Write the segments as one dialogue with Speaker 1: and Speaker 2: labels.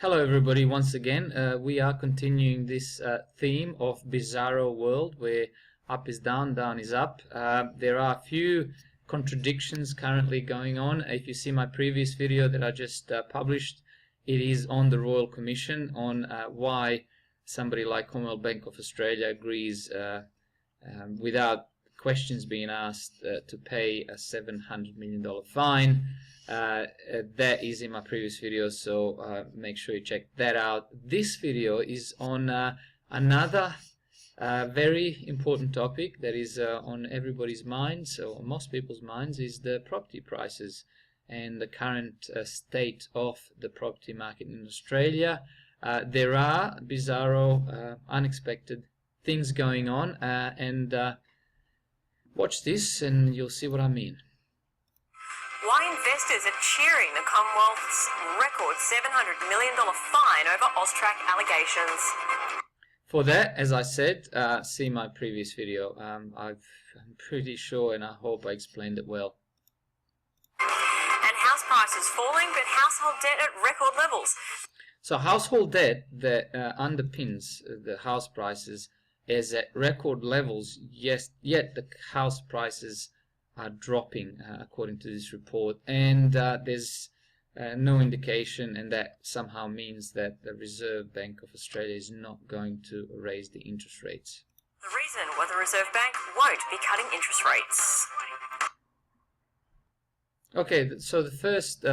Speaker 1: Hello everybody, once again. We are continuing this theme of Bizarro world where up is down, down is up. There are a few contradictions currently going on. If you see my previous video that I just published, it is on the Royal Commission on why somebody like Commonwealth Bank of Australia agrees without questions being asked to pay a $700 million fine. That is in my previous video, so make sure you check that out. This video is on another very important topic that is on everybody's minds, so on most people's minds, is the property prices and the current state of the property market in Australia. There are bizarro, unexpected things going on, and watch this and you'll see what I mean.
Speaker 2: Why investors are cheering the Commonwealth's record $700 million fine over AUSTRAC allegations.
Speaker 1: For that, as I said, see my previous video. I'm pretty sure and I hope I explained it well.
Speaker 2: And house prices falling, but household debt at record levels.
Speaker 1: So household debt that underpins the house prices is at record levels, yes, yet the house prices are dropping according to this report, and there's no indication, and that somehow means that the Reserve Bank of Australia is not going to raise the interest rates.
Speaker 2: The reason why the Reserve Bank won't be cutting interest rates.
Speaker 1: Okay, so the first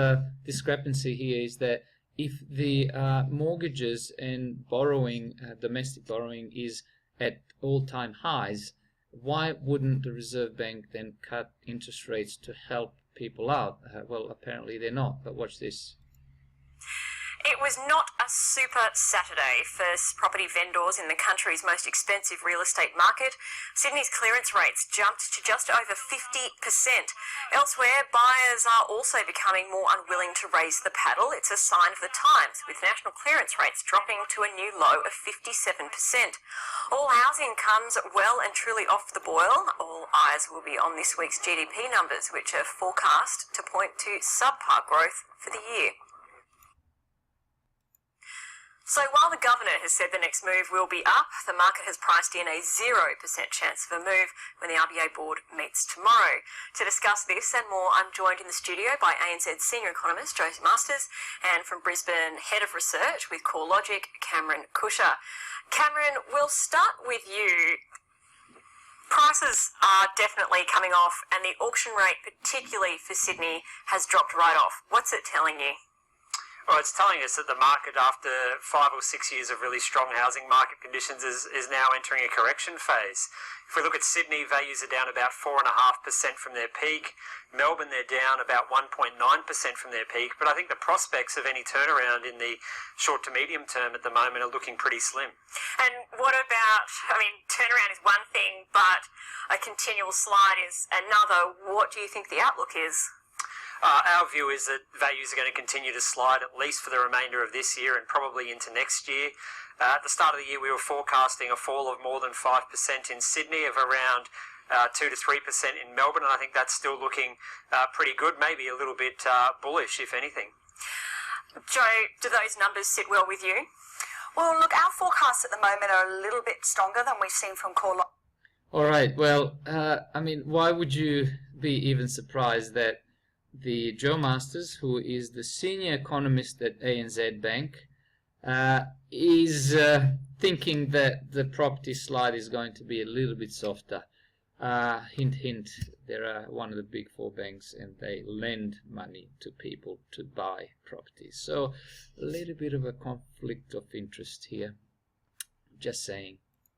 Speaker 1: discrepancy here is that if the mortgages and borrowing, domestic borrowing, is at all-time highs, why wouldn't the Reserve Bank then cut interest rates to help people out? Well, apparently they're not, but watch this.
Speaker 2: It was not a super Saturday for property vendors in the country's most expensive real estate market. Sydney's clearance rates jumped to just over 50%. Elsewhere, buyers are also becoming more unwilling to raise the paddle. It's a sign of the times, with national clearance rates dropping to a new low of 57%. All housing comes well and truly off the boil. All eyes will be on this week's GDP numbers, which are forecast to point to subpar growth for the year. So while the Governor has said the next move will be up, the market has priced in a 0% chance of a move when the RBA board meets tomorrow. To discuss this and more, I'm joined in the studio by ANZ Senior Economist Josie Masters and from Brisbane Head of Research with CoreLogic, Cameron Kusher. Cameron, we'll start with you. Prices are definitely coming off and the auction rate, particularly for Sydney, has dropped right off. What's it telling you?
Speaker 3: Well, it's telling us that the market, after 5 or 6 years of really strong housing market conditions, is now entering a correction phase. If we look at Sydney, values are down about 4.5% from their peak. Melbourne, they're down about 1.9% from their peak. But I think the prospects of any turnaround in the short to medium term at the moment are looking pretty slim.
Speaker 2: And what about, turnaround is one thing, but a continual slide is another. What do you think the outlook is?
Speaker 3: Our view is that values are going to continue to slide at least for the remainder of this year and probably into next year. At the start of the year, we were forecasting a fall of more than 5% in Sydney, of around 2 to 3% in Melbourne, and I think that's still looking pretty good, maybe a little bit bullish, if anything.
Speaker 2: Joe, do those numbers sit well with you?
Speaker 4: Well, look, our forecasts at the moment are a little bit stronger than we've seen from CoreLogic.
Speaker 1: All right, well, why would you be even surprised that the Joe Masters, who is the senior economist at ANZ Bank, is thinking that the property slide is going to be a little bit softer. Hint, hint, they're one of the big four banks and they lend money to people to buy properties. So a little bit of a conflict of interest here. Just saying.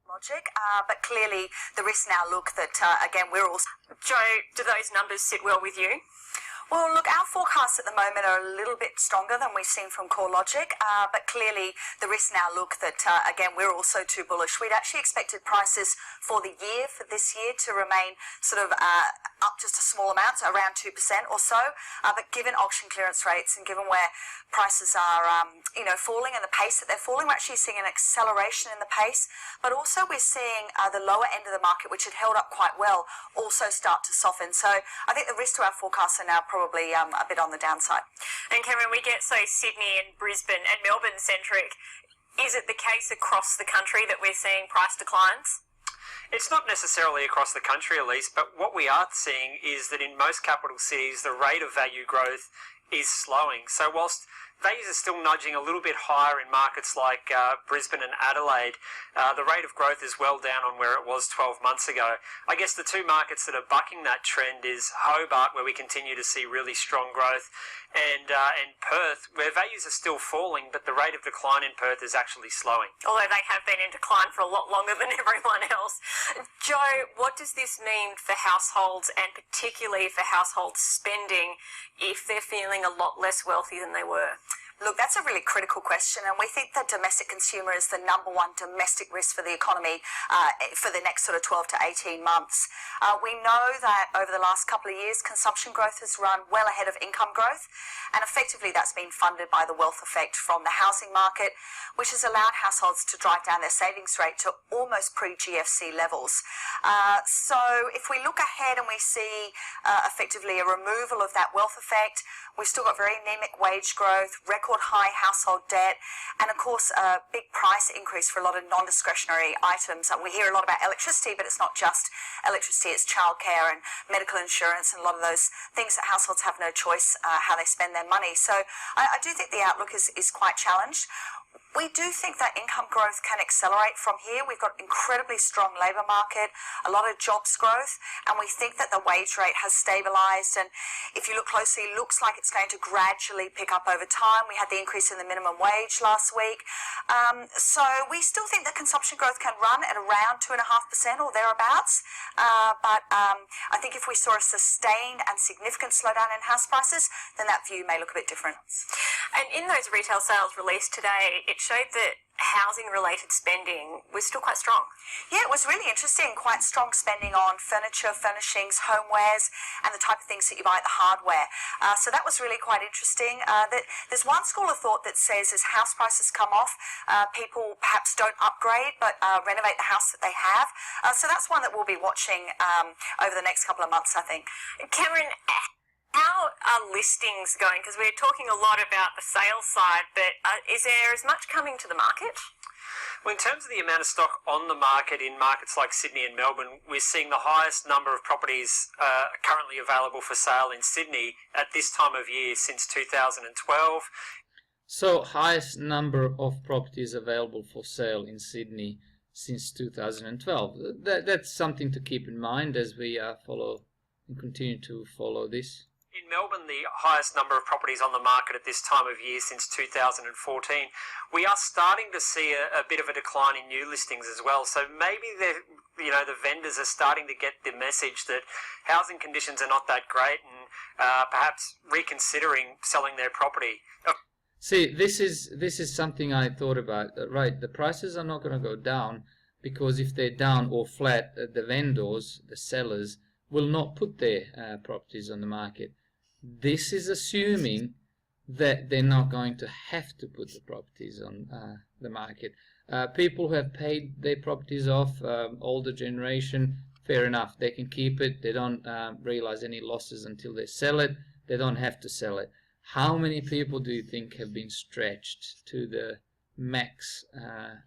Speaker 4: Logic, but clearly the risks now look that, again, we're also...
Speaker 2: Joe, do those numbers sit well with you?
Speaker 4: Well, look, our forecasts at the moment are a little bit stronger than we've seen from CoreLogic, but clearly the risks now look that, again, we're also too bullish. We'd actually expected prices for the year, for this year, to remain sort of up just a small amount, so around 2% or so, but given auction clearance rates and given where prices are, falling and the pace that they're falling, we're actually seeing an acceleration in the pace, but also we're seeing the lower end of the market, which had held up quite well, also start to soften. So I think the risks to our forecasts are now probably a bit on the downside.
Speaker 2: And Cameron, we get so Sydney and Brisbane and Melbourne centric. Is it the case across the country that we're seeing price declines?
Speaker 3: It's not necessarily across the country, Elise, but what we are seeing is that in most capital cities, the rate of value growth is slowing. So whilst values are still nudging a little bit higher in markets like Brisbane and Adelaide, the rate of growth is well down on where it was 12 months ago. I guess the two markets that are bucking that trend is Hobart, where we continue to see really strong growth, and Perth, where values are still falling, but the rate of decline in Perth is actually slowing.
Speaker 2: Although they have been in decline for a lot longer than everyone else. Joe, what does this mean for households, and particularly for household spending, if they're feeling a lot less wealthy than they were?
Speaker 4: Look, that's a really critical question, and we think the domestic consumer is the number one domestic risk for the economy for the next sort of 12 to 18 months. We know that over the last couple of years, consumption growth has run well ahead of income growth, and effectively that's been funded by the wealth effect from the housing market, which has allowed households to drive down their savings rate to almost pre-GFC levels. So if we look ahead and we see effectively a removal of that wealth effect, we've still got very anemic wage growth, record high household debt, and of course a big price increase for a lot of non-discretionary items. And we hear a lot about electricity, but it's not just electricity, it's childcare and medical insurance and a lot of those things that households have no choice how they spend their money. So I do think the outlook is quite challenged. We do think that income growth can accelerate from here. We've got incredibly strong labour market, a lot of jobs growth, and we think that the wage rate has stabilised. And if you look closely, it looks like it's going to gradually pick up over time. We had the increase in the minimum wage last week. So we still think that consumption growth can run at around 2.5% or thereabouts. But I think if we saw a sustained and significant slowdown in house prices, then that view may look a bit different.
Speaker 2: And in those retail sales released today, it showed that housing-related spending was still quite strong.
Speaker 4: Yeah, it was really interesting. Quite strong spending on furniture, furnishings, homewares, and the type of things that you buy at the hardware. So that was really quite interesting. There's one school of thought that says as house prices come off, people perhaps don't upgrade but renovate the house that they have. So that's one that we'll be watching over the next couple of months, I think.
Speaker 2: Cameron, how are listings going? Because we're talking a lot about the sales side, but is there as much coming to the market?
Speaker 3: Well, in terms of the amount of stock on the market in markets like Sydney and Melbourne, we're seeing the highest number of properties currently available for sale in Sydney at this time of year since 2012.
Speaker 1: So, highest number of properties available for sale in Sydney since 2012. That's something to keep in mind as we follow and continue to follow this.
Speaker 3: In Melbourne, the highest number of properties on the market at this time of year since 2014. We are starting to see a bit of a decline in new listings as well. So maybe the vendors are starting to get the message that housing conditions are not that great and perhaps reconsidering selling their property.
Speaker 1: See, this is something I thought about. Right, the prices are not going to go down because if they're down or flat, the vendors, the sellers, will not put their properties on the market. This is assuming that they're not going to have to put the properties on the market. People who have paid their properties off, older generation, fair enough. They can keep it. They don't realize any losses until they sell it. They don't have to sell it. How many people do you think have been stretched to the max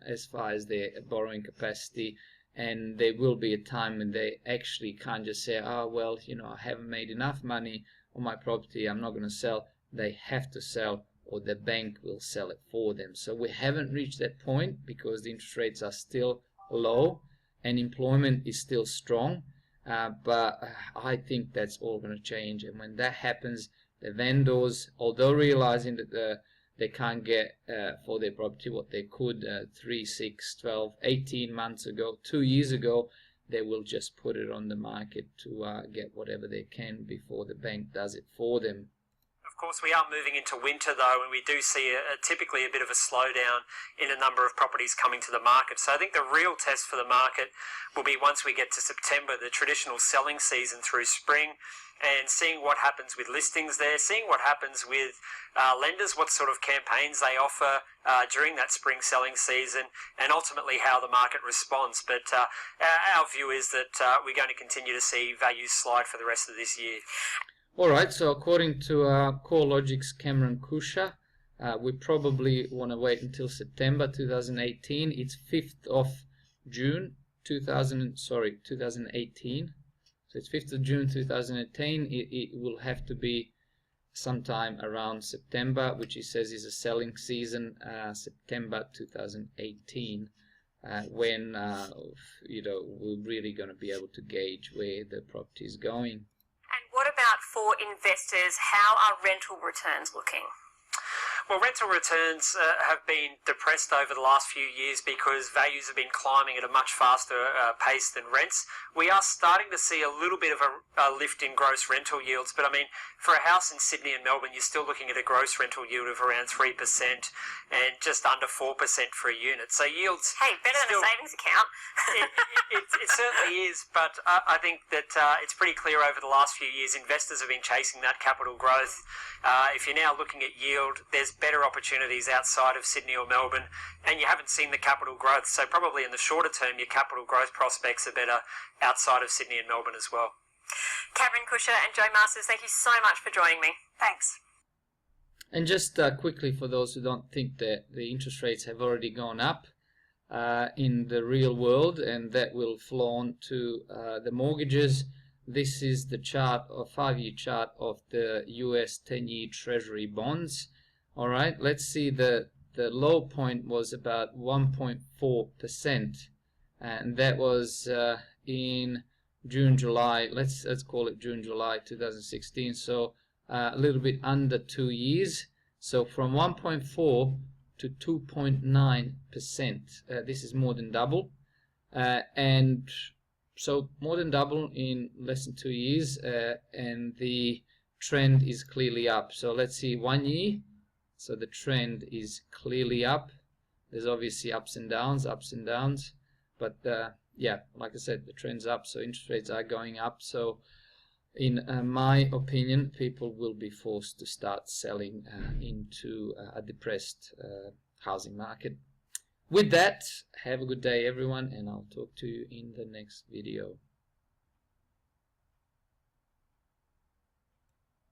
Speaker 1: as far as their borrowing capacity? And there will be a time when they actually can't just say, oh, well, I haven't made enough money on my property, I'm not going to sell. They have to sell or the bank will sell it for them. So we haven't reached that point because the interest rates are still low and employment is still strong. But I think that's all going to change. And when that happens, the vendors, although realizing that they can't get for their property what they could 3, 6, 12, 18 months ago, 2 years ago, they will just put it on the market to get whatever they can before the bank does it for them.
Speaker 3: Of course, we are moving into winter, though, and we do see typically a bit of a slowdown in a number of properties coming to the market. So I think the real test for the market will be once we get to September, the traditional selling season through spring, and seeing what happens with listings there, seeing what happens with lenders, what sort of campaigns they offer during that spring selling season, and ultimately how the market responds. But our view is that we're going to continue to see values slide for the rest of this year.
Speaker 1: All right, so according to CoreLogic's Cameron Kusha, we probably want to wait until September 2018. It's 5th of June 2018. So it's 5th of June 2018. It will have to be sometime around September, which he says is a selling season, September 2018, when we're really going to be able to gauge where the property is going.
Speaker 2: And what about for investors? How are rental returns looking?
Speaker 3: Well, rental returns have been depressed over the last few years because values have been climbing at a much faster pace than rents. We are starting to see a little bit of a lift in gross rental yields, but I mean, for a house in Sydney and Melbourne, you're still looking at a gross rental yield of around 3% and just under 4% for a unit. So yields...
Speaker 2: Hey, better than a savings account.
Speaker 3: It certainly is, but I think that it's pretty clear over the last few years, investors have been chasing that capital growth. If you're now looking at yield, there's better opportunities outside of Sydney or Melbourne, and you haven't seen the capital growth. So probably in the shorter term, your capital growth prospects are better outside of Sydney and Melbourne as well.
Speaker 2: Cameron Kusha and Joe Masters, thank you so much for joining me.
Speaker 4: Thanks.
Speaker 1: And just quickly, for those who don't think that the interest rates have already gone up in the real world, and that will flow on to the mortgages, this is the chart, or 5-year chart of the US 10-year Treasury bonds. All right, let's see, the low point was about 1.4%, and that was in June, July. Let's call it June, July 2016. So a little bit under 2 years. So from 1.4 to 2.9%. This is more than double, and so more than double in less than 2 years, and the trend is clearly up. So let's see, 1 year. So the trend is clearly up. There's obviously ups and downs, but yeah, like I said, the trend's up, so interest rates are going up. So in my opinion, people will be forced to start selling into a depressed housing market. With that, have a good day everyone, and I'll talk to you in the next video.